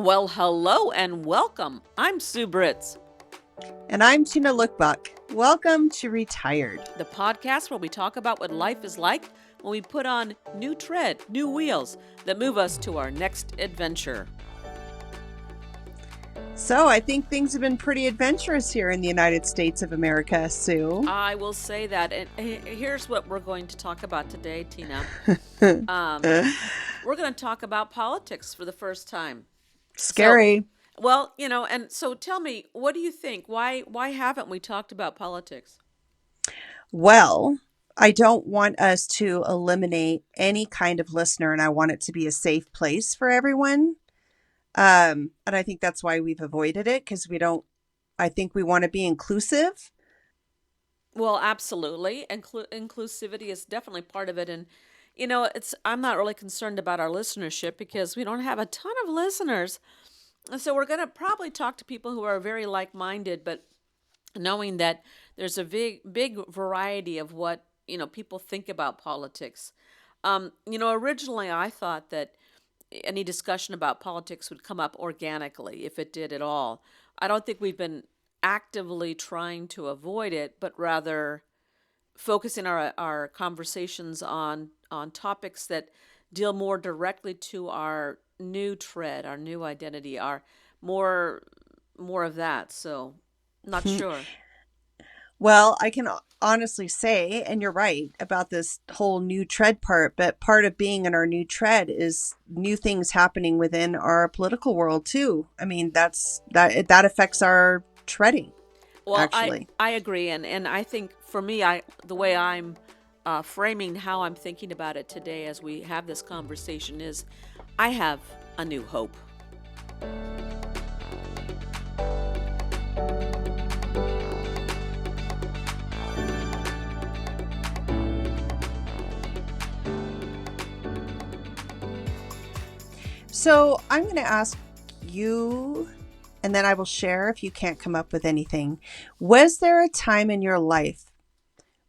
Well, hello and welcome. I'm Sue Britz, And I'm Tina Lokkbakk. Welcome to Retired. the podcast where we talk about what life is like when we put on new tread, new wheels that move us to our next adventure. So I think things have been pretty adventurous here in the United States of America, Sue. I will say that. And here's what we're going to talk about today, Tina. We're going to talk about politics for the first time. Scary. And so tell me, what do you think? Why haven't we talked about politics? Well, I don't want us to eliminate any kind of listener, and I want it to be a safe place for everyone. And I think that's why we've avoided it, because I think we want to be inclusive. Well, absolutely. Inclusivity is definitely part of it. And, I'm not really concerned about our listenership because we don't have a ton of listeners. And so we're going to probably talk to people who are very like-minded, but knowing that there's a big variety of what, people think about politics. Originally I thought that any discussion about politics would come up organically if it did at all. I don't think we've been actively trying to avoid it, but rather focusing our conversations on topics that deal more directly to our new tread, our new identity, our more of that. So, not sure. Well, I can honestly say, and you're right about this whole new tread part, but part of being in our new tread is new things happening within our political world too. I mean, that affects our treading, Well, actually. I agree, and I think for me, the way I'm framing how I'm thinking about it today as we have this conversation is, I have a new hope. So I'm going to ask you, and then I will share if you can't come up with anything. Was there a time in your life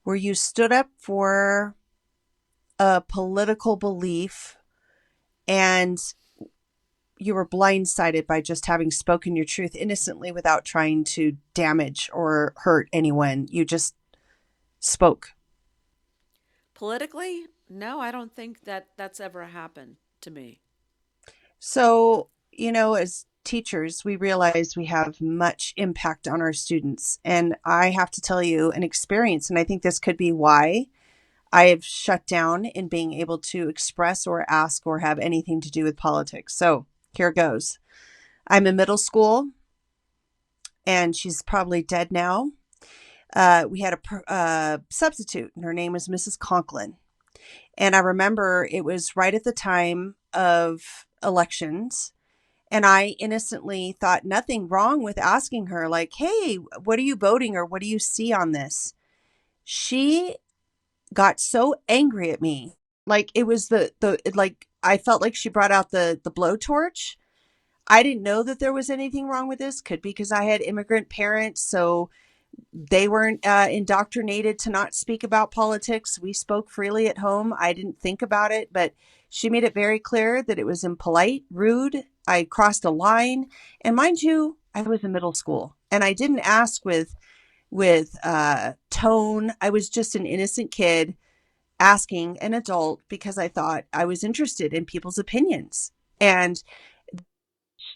where you stood up for a political belief and you were blindsided by just having spoken your truth innocently without trying to damage or hurt anyone? You just spoke. Politically, no, I don't think that that's ever happened to me. So, as teachers, we realize we have much impact on our students. And I have to tell you an experience, and I think this could be why I have shut down in being able to express or ask or have anything to do with politics. So here goes. I'm in middle school, and she's probably dead now. We had a substitute, and her name was Mrs. Conklin. And I remember it was right at the time of elections. And I innocently thought nothing wrong with asking her, like, hey, what are you voting or what do you see on this? She got so angry at me. Like it was like I felt like she brought out the blowtorch. I didn't know that there was anything wrong with this. Could be because I had immigrant parents, so they weren't indoctrinated to not speak about politics. We spoke freely at home. I didn't think about it, but she made it very clear that it was impolite, rude. I crossed a line, and mind you, I was in middle school, and I didn't ask with tone. I was just an innocent kid asking an adult because I thought I was interested in people's opinions. And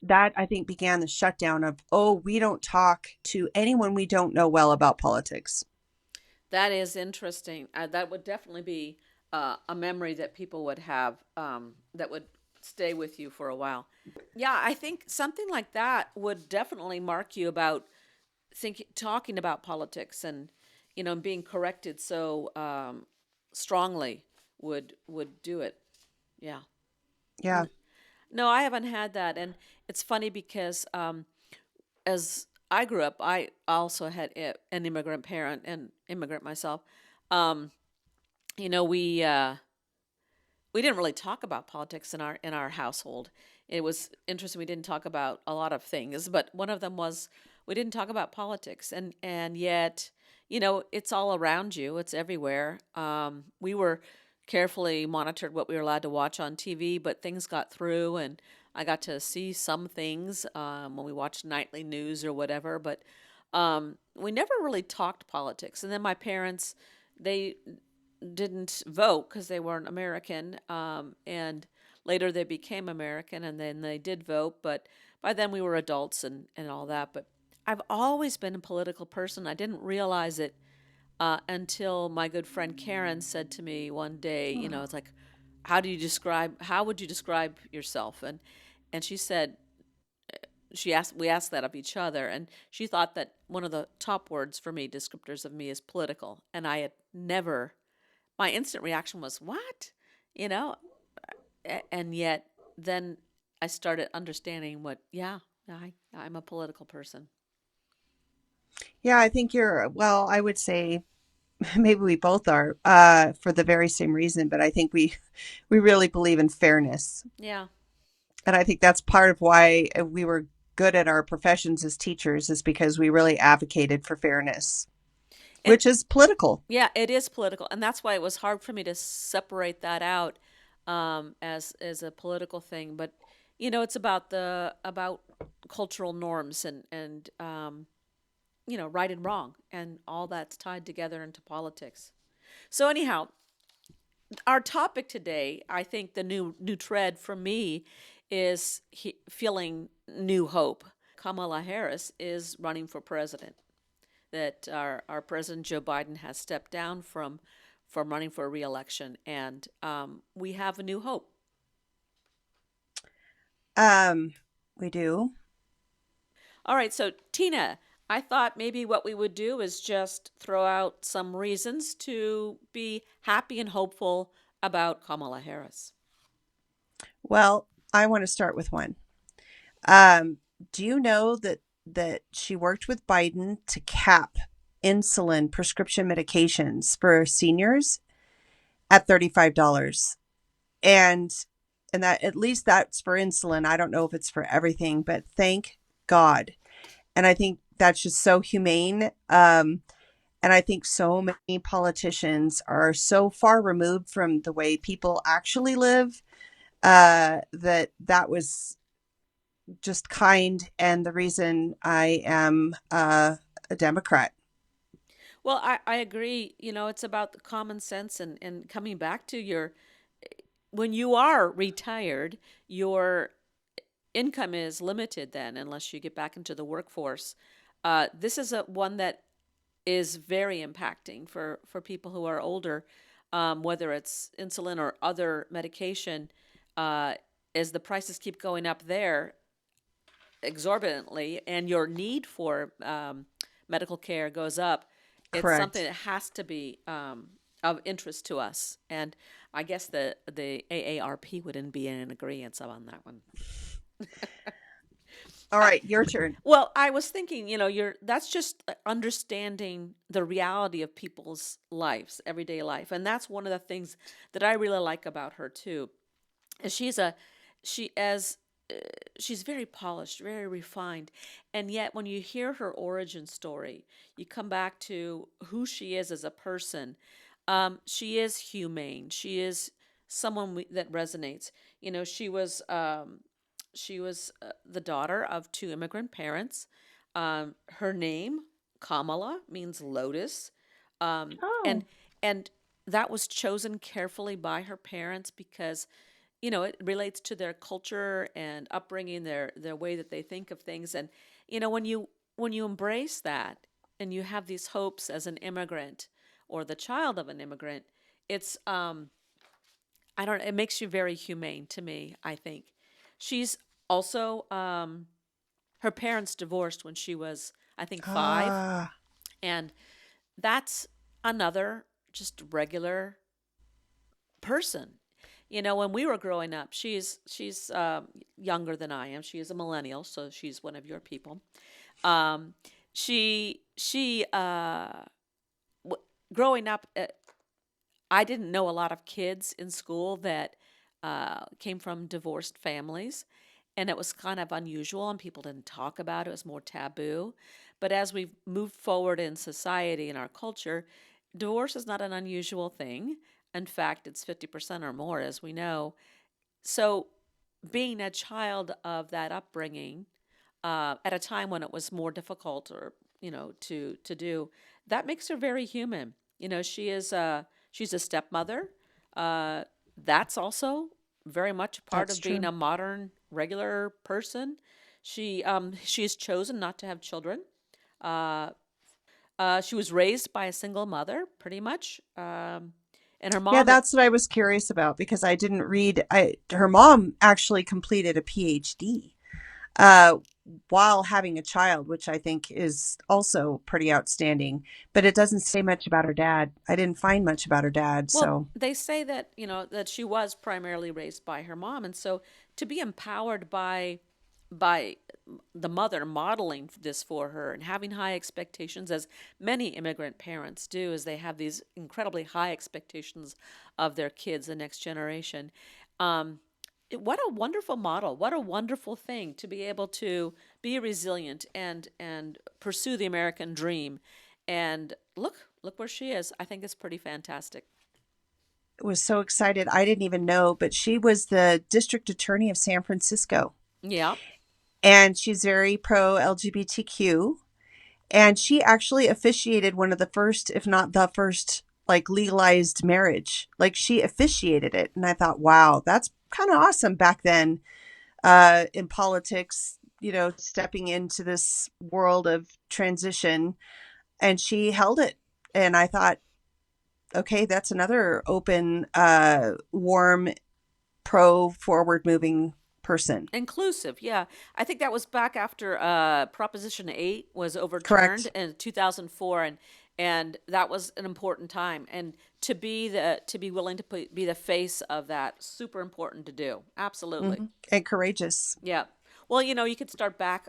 that, I think, began the shutdown of, oh, we don't talk to anyone we don't know well about politics. That is interesting. That would definitely be a memory that people would have, that would stay with you for a while. Yeah, I think something like that would definitely mark you about talking about politics and being corrected so strongly would do it. Yeah. Yeah. No, I haven't had that, and it's funny because as I grew up, I also had an immigrant parent and immigrant myself. Um, you know, we didn't really talk about politics in our household. It was interesting. We didn't talk about a lot of things, but one of them was we didn't talk about politics, and yet, it's all around you. It's everywhere. We were carefully monitored what we were allowed to watch on TV, but things got through, and I got to see some things when we watched nightly news or whatever, but we never really talked politics. And then my parents, they didn't vote because they weren't American. And later they became American and then they did vote. But by then we were adults and all that. But I've always been a political person. I didn't realize it until my good friend Karen said to me one day, it's like, how would you describe yourself? And she said, we asked that of each other, and she thought that one of the top words for me, descriptors of me, is political. And I had never, my instant reaction was, what? You know, and yet then I started understanding yeah, I'm a political person. Yeah, I think well, I would say maybe we both are, for the very same reason, but I think we really believe in fairness. Yeah. And I think that's part of why we were good at our professions as teachers, is because we really advocated for fairness, And which is political. yeah, it is political, and that's why it was hard for me to separate that out as a political thing. But it's about cultural norms and right and wrong, and all that's tied together into politics. So anyhow, our topic today, I think the new thread for me is feeling new hope. Kamala Harris is running for president. That our president Joe Biden has stepped down from running for reelection, and we have a new hope. Um, we do. All right, so Tina, I thought maybe what we would do is just throw out some reasons to be happy and hopeful about Kamala Harris. Well, I want to start with one. Um, do you know that she worked with Biden to cap insulin prescription medications for seniors at $35? And that, at least that's for insulin. I don't know if it's for everything, but thank God. And I think that's just so humane. And I think so many politicians are so far removed from the way people actually live, that was just kind, and the reason I am a Democrat. Well, I agree. It's about the common sense and coming back to when you are retired, your income is limited then unless you get back into the workforce. This is one that is very impacting for people who are older, whether it's insulin or other medication. As the prices keep going up there exorbitantly and your need for medical care goes up, it's something Correct. that has to be of interest to us. And I guess the AARP wouldn't be in agreement on that one. All Uh, right, your turn. well, I was thinking, that's just understanding the reality of people's lives, everyday life, and that's one of the things that I really like about her too. Is she as she's very polished, very refined, and yet when you hear her origin story, you come back to who she is as a person. She is humane. She is someone that resonates. She was the daughter of two immigrant parents. Her name, Kamala, means lotus. Um, and Oh, and that was chosen carefully by her parents because, it relates to their culture and upbringing, their way that they think of things. And, when you embrace that and you have these hopes as an immigrant or the child of an immigrant, it's I don't it makes you very humane to me, I think. She's also her parents divorced when she was, I think, 5, ah, and that's another just regular person. When we were growing up, she's younger than I am. She is a millennial, so she's one of your people. Um, she growing up, I didn't know a lot of kids in school that came from divorced families, and it was kind of unusual, and people didn't talk about it. It was more taboo. But as we've moved forward in society and our culture, divorce is not an unusual thing. In fact, it's 50% or more, as we know. So being a child of that upbringing, at a time when it was more difficult, or to do, that makes her very human. She's a stepmother. Uh, that's also very much a part That's of being true. a modern regular person. She's chosen not to have children. Uh, she was raised by a single mother, pretty much. And her Yeah, mom, that's what I was curious about because I didn't read. Her mom actually completed a PhD uh, while having a child, which I think is also pretty outstanding. But it doesn't say much about her dad. I didn't find much about her dad. well, So they say that, that she was primarily raised by her mom. And so to be empowered by the mother modeling this for her and having high expectations, as many immigrant parents do, as they have these incredibly high expectations of their kids, the next generation. Um, what a wonderful model! What a wonderful thing to be able to be resilient and pursue the American dream. And look where she is. I think it's pretty fantastic. was so excited. I didn't even know, but she was the district attorney of San Francisco. Yeah. And she's very pro LGBTQ. And she actually officiated one of the first, if not the first, like legalized marriage. Like she officiated it. And I thought, wow, that's kind of awesome back then in politics, stepping into this world of transition. And she held it. And I thought, okay, that's another open, warm, pro forward moving person. Inclusive, yeah. I think that was back after Proposition 8 was overturned Correct. in 2004, and that was an important time. And to be willing to be the face of that, super important to do. Absolutely. And courageous. Yeah. Well, you could start back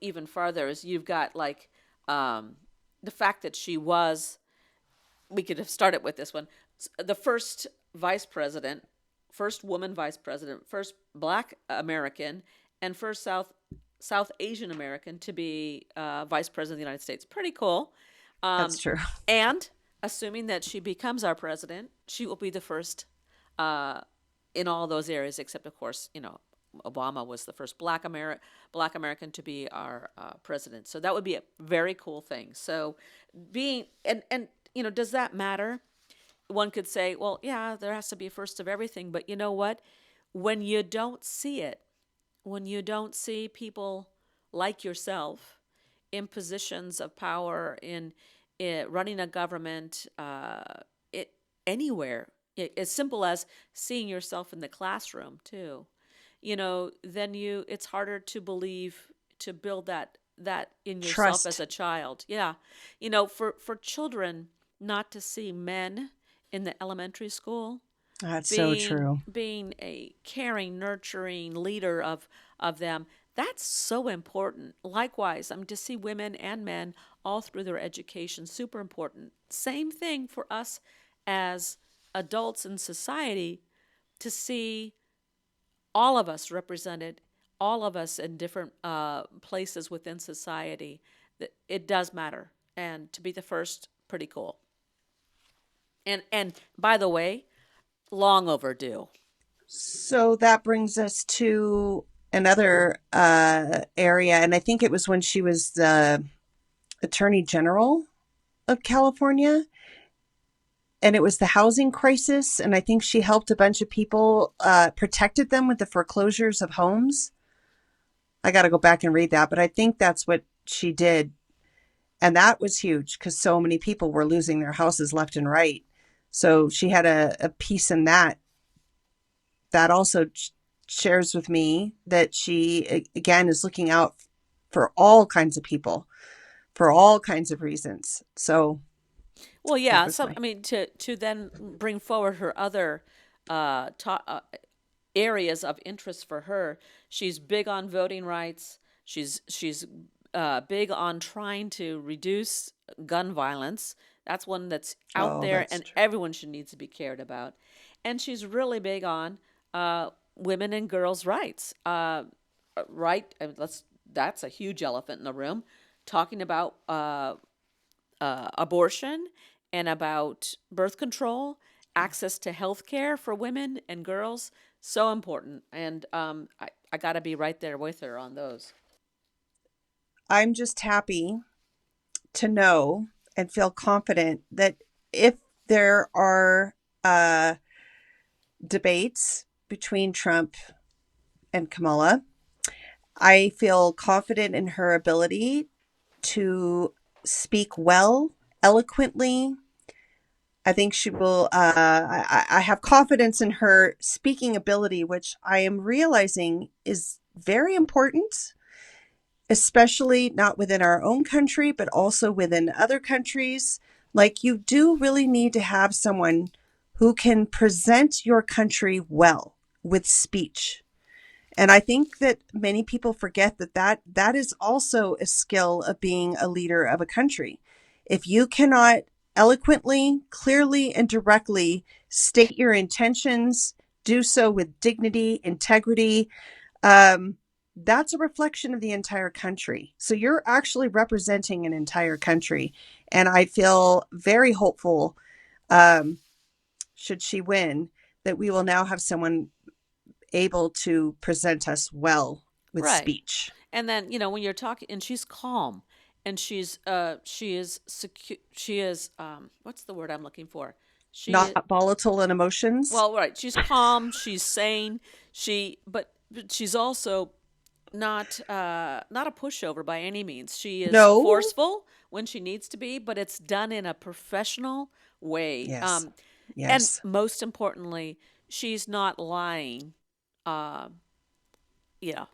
even farther. As you've got like um, the fact that she was, we could have started with this one, the first vice president, first woman vice president, first Black American, and first South Asian American to be vice president of the United States. Pretty cool. That's Um, true. and assuming that she becomes our president, she will be the first uh, in all those areas, except of course, Obama was the first Black American to be our president. So that would be a very cool thing. So being and does that matter? One could say, well, yeah, there has to be a first of everything, but you know what? When you don't see it, when you don't see people like yourself in positions of power, in running a government, it anywhere, as simple as seeing yourself in the classroom too, then it's harder to believe, to build that in yourself as Trust. a child. Yeah, for children not to see men in the elementary school That's so being true. being a caring, nurturing leader of them, that's so important. Likewise, I mean, to see women and men all through their education, super important. Same thing for us as adults in society, to see all of us represented, all of us in different places within society. That it does matter, and to be the first, pretty cool. And by the way, long overdue. So that brings us to another area. And I think it was when she was the Attorney General of California. And it was the housing crisis. And I think she helped a bunch of people, protected them with the foreclosures of homes. I got to go back and read that. But I think that's what she did. And that was huge because so many people were losing their houses left and right. So she had a piece in that. That also shares with me that she, again, is looking out for all kinds of people for all kinds of reasons. So Well, that yeah. was So my. I mean, to then bring forward her other areas of interest for her, she's big on voting rights. She's big on trying to reduce gun violence. That's one that's out Oh, there, that's and true. everyone should needs to be cared about. And she's really big on women and girls' rights. Right? Let's. That's a huge elephant in the room. Talking about abortion and about birth control access to health care for women and girls, so important. And I got to be right there with her on those. I'm just happy to know and feel confident that if there are uh, debates between Trump and Kamala, I feel confident in her ability to speak well, eloquently. I think she will. I have confidence in her speaking ability, which I am realizing is very important, especially not within our own country, but also within other countries. Like, you do really need to have someone who can present your country well with speech. And I think that many people forget that is also a skill of being a leader of a country. If you cannot eloquently, clearly, and directly state your intentions, do so with dignity, integrity, um, that's a reflection of the entire country. So you're actually representing an entire country. And I feel very hopeful, um, should she win, that we will now have someone able to present us well with Right. speech. And then, when you're talking, and she's calm, and she is secure, she is, what's the word I'm looking for? She Not volatile in emotions. Well, right. She's calm. She's sane. But she's also not a pushover by any means. She is No. forceful when she needs to be, but it's done in a professional way. Yes. And Yes. most importantly, she's not lying. Um, yeah,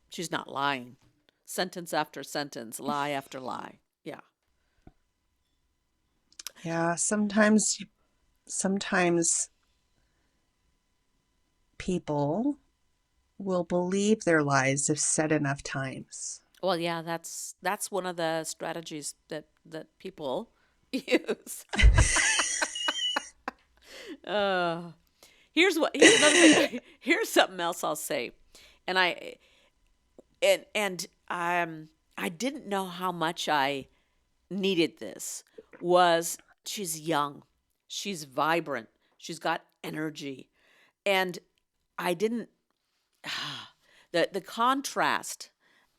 she's not lying. Sentence after sentence, lie after lie. Yeah. Yeah. Sometimes people will believe their lies if said enough times. Well, yeah, that's one of the strategies that people use. Uh, here's another thing. Here's something else I'll say, and I didn't know how much I needed this. Was she's young, she's vibrant, she's got energy, and I didn't. The contrast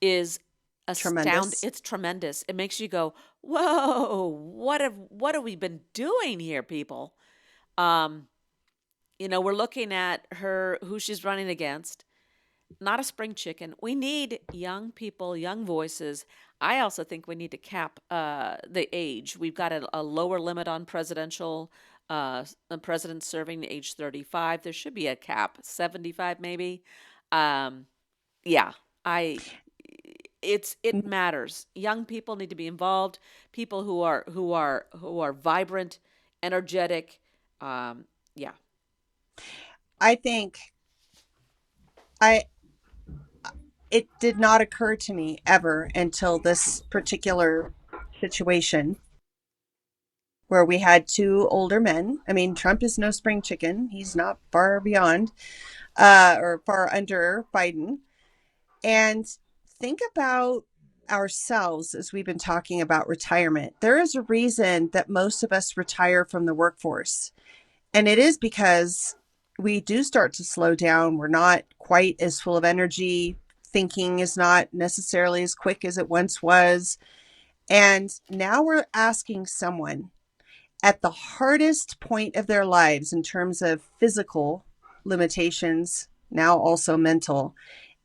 is astound. Tremendous. It's tremendous. It makes you go, "Whoa! What have we been doing here, people?" Um, we're looking at her, who she's running against. Not a spring chicken. We need young people, young voices. I also think we need to cap the age. We've got a lower limit on presidents serving age 35. There should be a cap, 75 maybe. Um, yeah, I it matters. Young people need to be involved. People who are vibrant, energetic. Yeah. I think I it did not occur to me ever until this particular situation where we had two older men. I mean, Trump is no spring chicken. He's not far beyond or far under Biden. And think about ourselves as we've been talking about retirement. There is a reason that most of us retire from the workforce. And it is because we do start to slow down. We're not quite as full of energy. Thinking is not necessarily as quick as it once was. And now we're asking someone at the hardest point of their lives in terms of physical limitations, now also mental,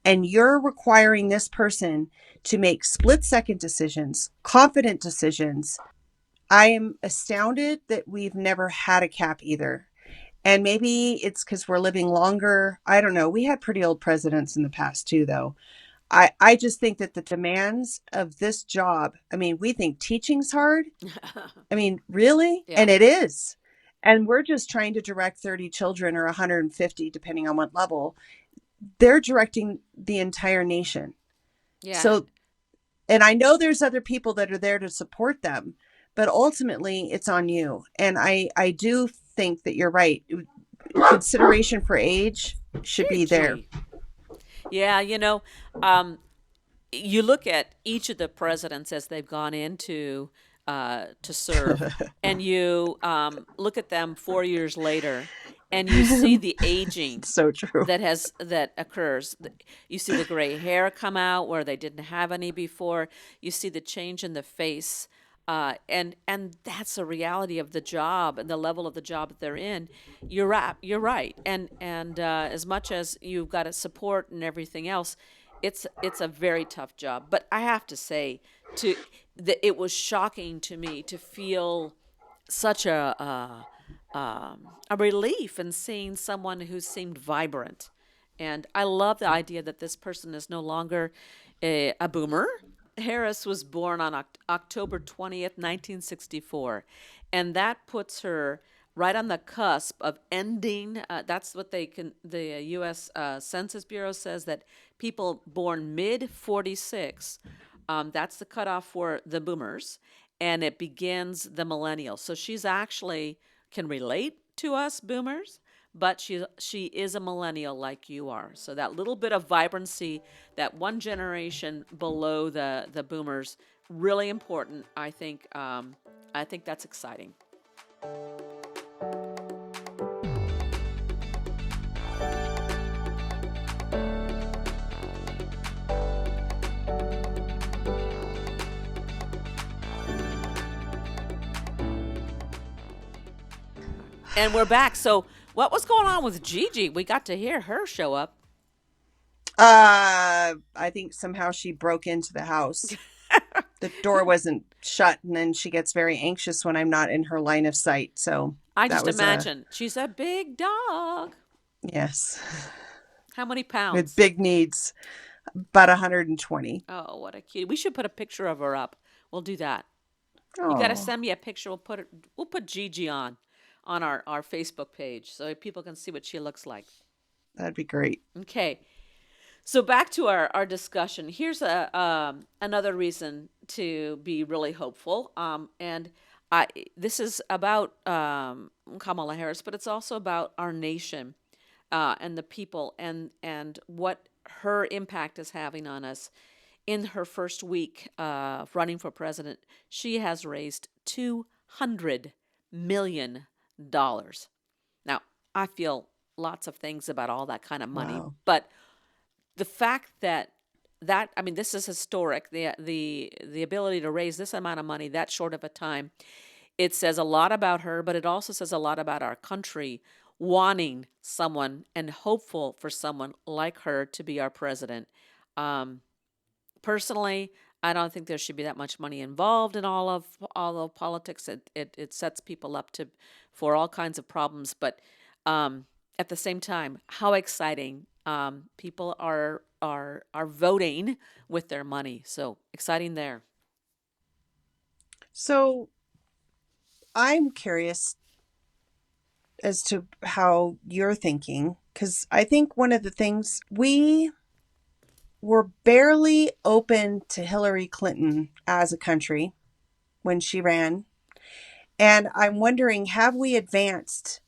and you're requiring this person to make split second decisions, confident decisions. I am astounded that we've never had a cap either. And maybe it's because we're living longer. I don't know. We had pretty old presidents in the past too, though. I just think that the demands of this job, I mean, we think teaching's hard. I mean, really? Yeah. And it is. And we're just trying to direct 30 children or 150, depending on what level. They're directing the entire nation. Yeah. So, and I know there's other people that are there to support them, but ultimately it's on you. And I do think that you're right. Consideration for age should be there. Gee. Yeah, um, you look at each of the presidents as they've gone into to serve, and you look at them 4 years later, and you see the aging So true. that occurs. You see the gray hair come out where they didn't have any before. You see the change in the face, and that's a reality of the job and the level of the job that they're in. You're right, and as much as you've got to support and everything else, it's a very tough job. But I have to say, to that it was shocking to me to feel such a relief in seeing someone who seemed vibrant. And I love the idea that this person is no longer a boomer. Harris was born on October 20th, 1964. And that puts her right on the cusp of ending. That's what the U.S. Census Bureau says, that people born mid 46, that's the cutoff for the boomers, and it begins the millennials. So she's actually can relate to us boomers, but she is a millennial like you are. So that little bit of vibrancy, that one generation below the boomers, really important. I think that's exciting. And we're back. So what was going on with Gigi? We got to hear her show up. I think somehow she broke into the house. The door wasn't shut, and then she gets very anxious when I'm not in her line of sight. So I that just was imagine she's a big dog. yes, How many with pounds? big needs, about 120. Oh, what a cutie. We should put a picture of her up. We'll do that. You got to Oh, send me a picture. We'll put Gigi on our Facebook page so people can see what she looks like. that'd be great. Okay. So back to our discussion. Here's a another reason to be really hopeful. And this is about Kamala Harris, but it's also about our nation and the people and what her impact is having on us. In her first week running for president, she has raised $200 million. Now, I feel lots of things about all that kind of money, Wow. but the fact that I mean, this is historic. The ability to raise this amount of money that short of a time, it says a lot about her, but it also says a lot about our country wanting someone and hopeful for someone like her to be our president. Um, Personally, I don't think there should be that much money involved in all of politics. It sets people up to for all kinds of problems. But at the same time, how exciting! People are voting with their money, so exciting there. So I'm curious as to how you're thinking, because I think one of the things we were barely open to Hillary Clinton as a country when she ran. And I'm wondering, have we advanced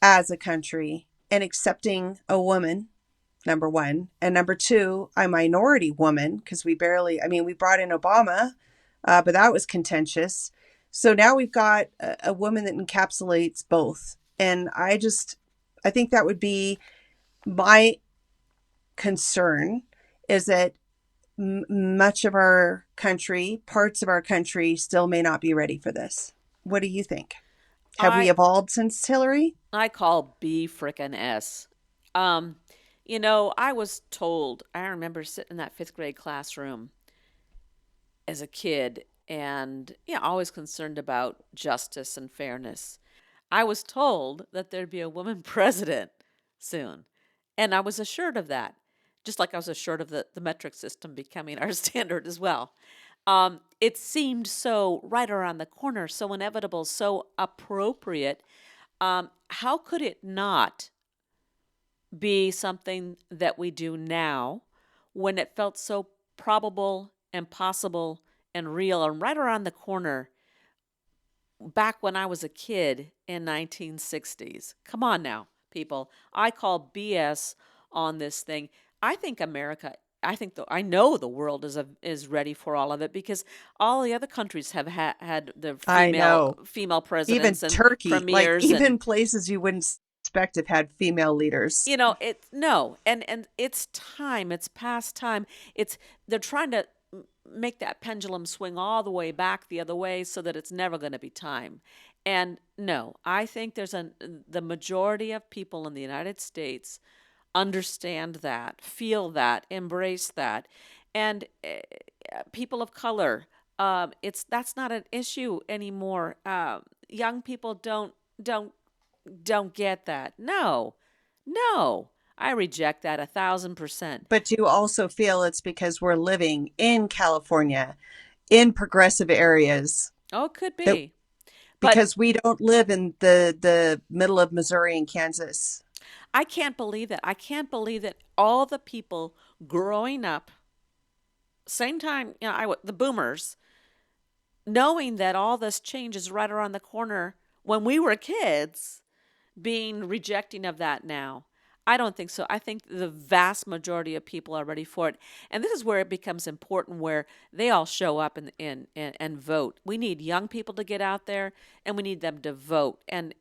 as a country in accepting a woman, number one? And number two, a minority woman, because we brought in Obama, but that was contentious. So now we've got a woman that encapsulates both. And I think that would be my concern, is that much of our country, parts of our country, still may not be ready for this. What do you think? Have we I evolved since Hillary? I call B frickin' S. Um, I was told. I remember sitting in that fifth grade classroom as a kid, and always concerned about justice and fairness. I was told that there'd be a woman president soon, and I was assured of that, just like I was assured of the metric system becoming our standard as well. It seemed so right around the corner, so inevitable, so appropriate. How could it not be something that we do now when it felt so probable and possible and real and right around the corner back when I was a kid in 1960s? Come on now, people. I call BS on this thing. I think America I think I know the world is ready for all of it, because all the other countries have had the I know. female Even presidents and Turkey, like premiers, and even places you wouldn't expect have had female leaders. it no, and it's time. It's past time. It's They're trying to make that pendulum swing all the way back the other way, so that it's never going to be time. And no, I think the majority of people in the United States understand that, feel that, embrace that. And people of color, it's that's not an issue anymore. Young people don't don't get that. No, no, I reject that 1,000%. But you also feel it's because we're living in California, in progressive areas, Oh, it could that be. But because we don't live in the middle of Missouri and Kansas. I can't believe that. I can't believe that all the people growing up, same time, the boomers, knowing that all this change is right around the corner when we were kids, being rejecting of that now. I don't think so. I think the vast majority of people are ready for it. And this is where it becomes important, where they all show up and vote. We need young people to get out there, and we need them to vote and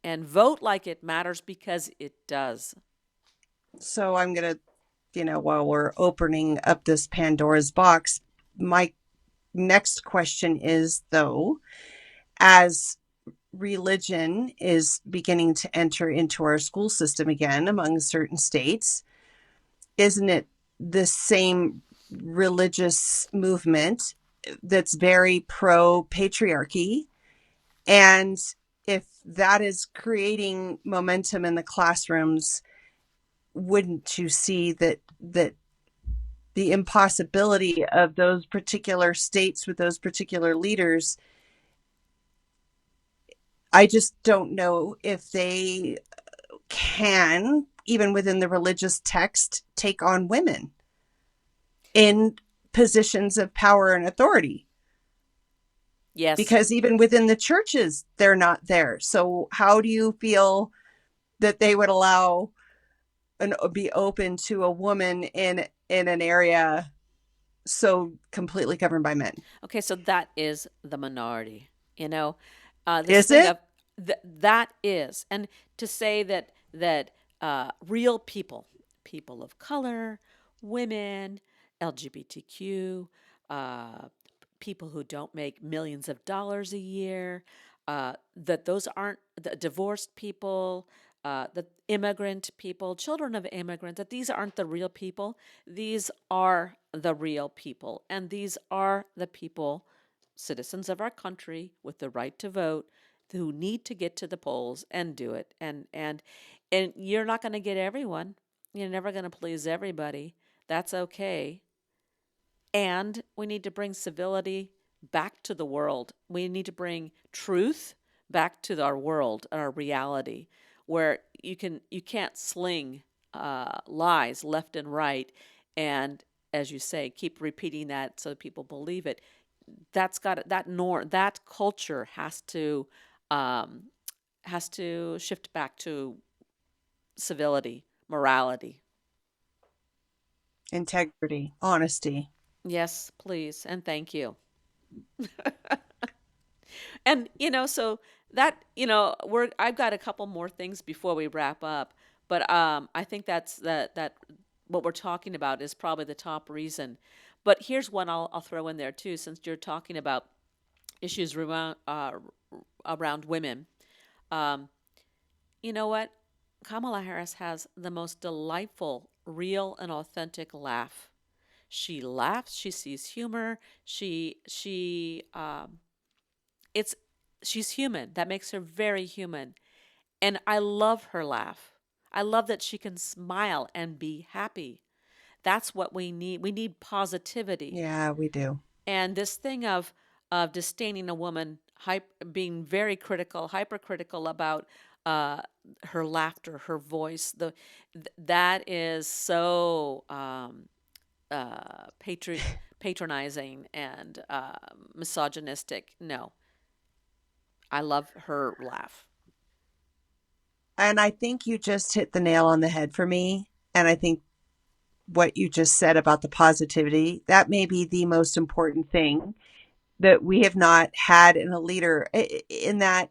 vote like it matters, because it does. So I'm going to, while we're opening up this Pandora's box, my next question is, though, as religion is beginning to enter into our school system again among certain states, isn't it the same religious movement that's very pro patriarchy? And if that is creating momentum in the classrooms, wouldn't you see that the impossibility of those particular states with those particular leaders? I just don't know if they can, even within the religious text, take on women in positions of power and authority. Yes. Because even within the churches, they're not there. So how do you feel that they would allow and be open to a woman in an area so completely governed by men? Okay, so that is the minority. You know, this Is thing it? of that is, and to say that real people, people of color, women, LGBTQ, uh, people who don't make millions of dollars a year, that those aren't the divorced people, the immigrant people, children of immigrants, that these aren't the real people. These are the real people. And these are the people, citizens of our country with the right to vote, who need to get to the polls and do it. And you're not going to get everyone. You're never going to please everybody. That's okay. And we need to bring civility back to the world. We need to bring truth back to our world, our reality, where you can't sling lies left and right, and, as you say, keep repeating that so people believe it. That culture um, has to shift back to civility, morality. Integrity, honesty. Yes, please, and thank you. And so that we're I've got a couple more things before we wrap up, but I think that what we're talking about is probably the top reason. But here's one I'll throw in there too, since you're talking about issues around women. Um, you know what? Kamala Harris has the most delightful, real, and authentic laugh. She laughs. She sees humor. It's she's human. That makes her very human. And I love her laugh. I love that she can smile and be happy. That's what we need. We need positivity. Yeah, we do. And this thing of disdaining a woman, being very critical, hypercritical about uh, her laughter, her voice, that is so patronizing and misogynistic. No, I love her laugh. And I think you just hit the nail on the head for me. And I think what you just said about the positivity. That may be the most important thing that we have not had in a leader, in that,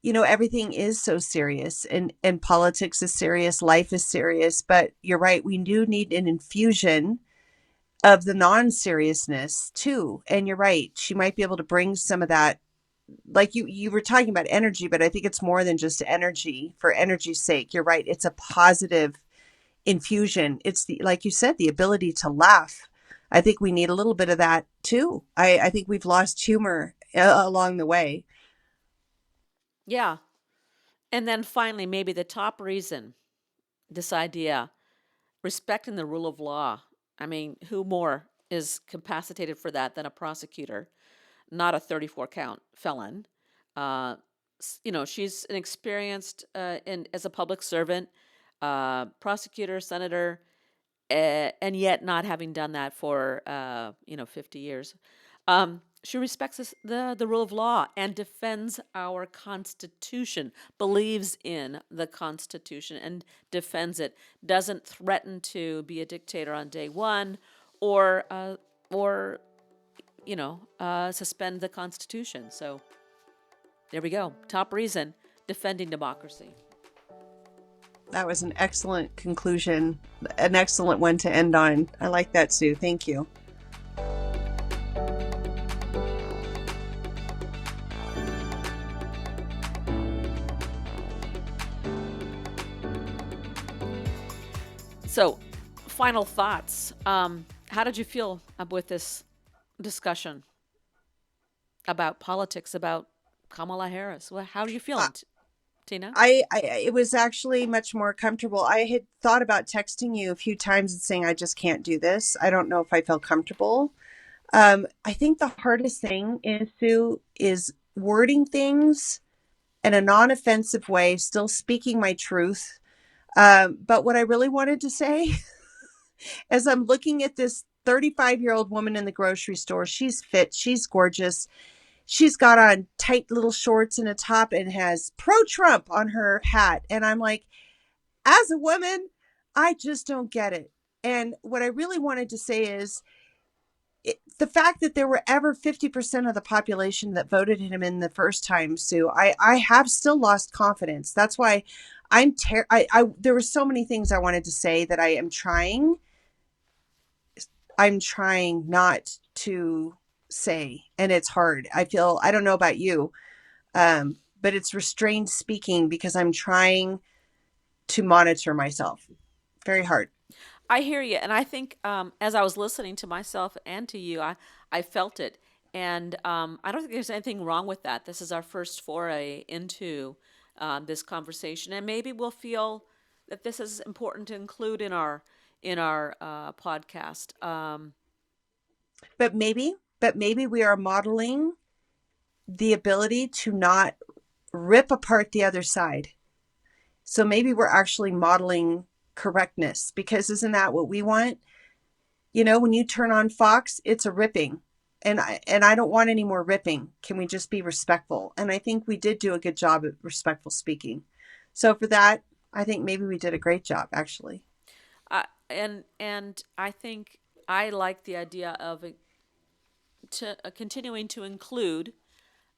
everything is so serious, and politics is serious, life is serious, but you're right, we do need an infusion of the non-seriousness too. And you're right, she might be able to bring some of that, like you were talking about energy, but I think it's more than just energy for energy's sake. You're right, it's a positive infusion. It's the, like you said, the ability to laugh. I think we need a little bit of that too. I think we've lost humor along the way. Yeah. And then finally, maybe the top reason, this idea, respecting the rule of law. I mean, who more is capacitated for that than a prosecutor, not a 34 count felon? Uh, she's an experienced as a public servant, prosecutor, senator, and yet not having done that for 50 years. She respects the rule of law and defends our Constitution, believes in the Constitution and defends it. Doesn't threaten to be a dictator on day one, or suspend the Constitution. So there we go. Top reason: defending democracy. That was an excellent conclusion, an excellent one to end on. I like that, Sue. Thank you. So, final thoughts. How did you feel with this discussion about politics, about Kamala Harris? Well, how are you Uh, feeling, Tina? it was actually much more comfortable. I had thought about texting you a few times and saying I just can't do this. I don't know if I feel comfortable. I think the hardest thing is, Sue, is wording things in a non-offensive way, still speaking my truth. But what I really wanted to say, as I'm looking at this 35-year-old woman in the grocery store, she's fit, she's gorgeous, she's got on tight little shorts and a top and has pro Trump on her hat. And I'm like, as a woman, I just don't get it. And what I really wanted to say is, the fact that there were ever 50% of the population that voted him in the first time, Sue, I have still lost confidence. That's why there were so many things I wanted to say that I'm trying not to say, and it's hard. I don't know about you, but it's restrained speaking because I'm trying to monitor myself. Very hard. I hear you, and I think as I was listening to myself and to you, I felt it, and I don't think there's anything wrong with that. This is our first foray into this conversation, and maybe we'll feel that this is important to include in our podcast. But maybe we are modeling the ability to not rip apart the other side. So maybe we're actually modeling correctness, because isn't that what we want? When you turn on Fox, it's a ripping. And I don't want any more ripping. Can we just be respectful? And I think we did do a good job at respectful speaking. So for that, I think maybe we did a great job, actually. And I think I like the idea of continuing to include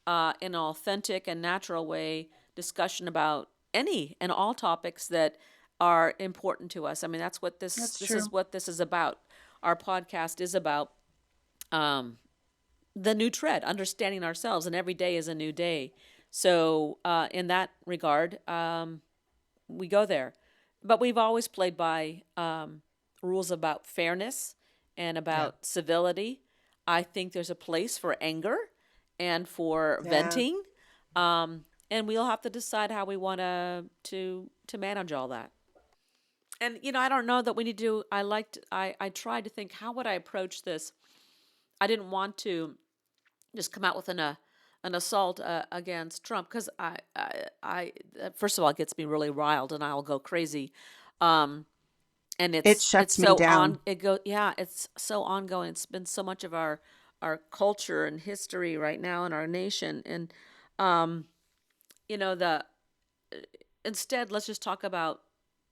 in an authentic and natural way discussion about any and all topics that are important to us. I mean, that's what That's this is true. what this is about. Our podcast is about um, the new tread, understanding ourselves, and every day is a new day. So, in that regard, we go there. But we've always played by rules about fairness and Yeah. about civility. I think there's a place for anger and for Yeah. venting, and we'll have to decide how we want to manage all that. And I don't know that we need to. I tried to think, how would I approach this. I didn't want to just come out with an assault against Trump, because first of all, it gets me really riled and I'll go crazy. Um, and It it's shuts me so down. it's so ongoing. It's been so much of our culture and history right now in our nation. And um, the instead, let's just talk about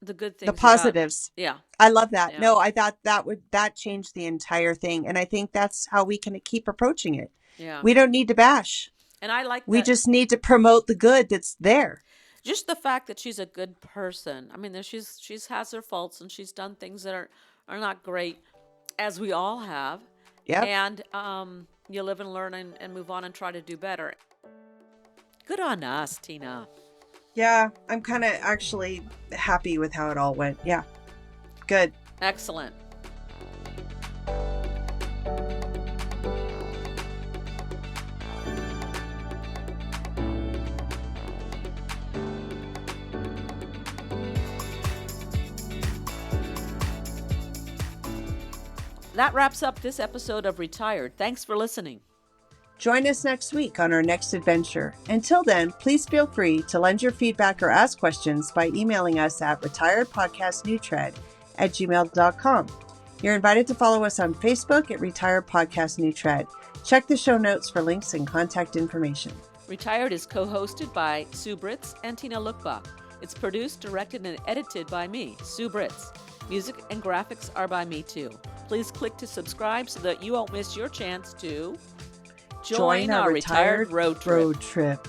the good The things about, positives. yeah, I love that. yeah, No, I thought that changed the entire thing. And I think that's how we can keep approaching it. yeah. We don't need to bash. And I like We that. just need to promote the good that's there. Just the fact that she's a good person. I mean, she's has her faults and she's done things that are not great, as we all have. Yep. And you live and learn and move on and try to do better. Good on us, Tina. Yeah, I'm kind of actually happy with how it all went. Yeah. Good. Excellent. That wraps up this episode of Retired. Thanks for listening. Join us next week on our next adventure. Until then, please feel free to lend your feedback or ask questions by emailing us at retiredpodcastnewtread@gmail.com. You're invited to follow us on Facebook at Retired Podcast New Tread. Check the show notes for links and contact information. Retired is co-hosted by Sue Britz and Tina Lokkbakk. It's produced, directed, and edited by me, Sue Britz. Music and graphics are by me too. Please click to subscribe so that you won't miss your chance to join our retired road trip.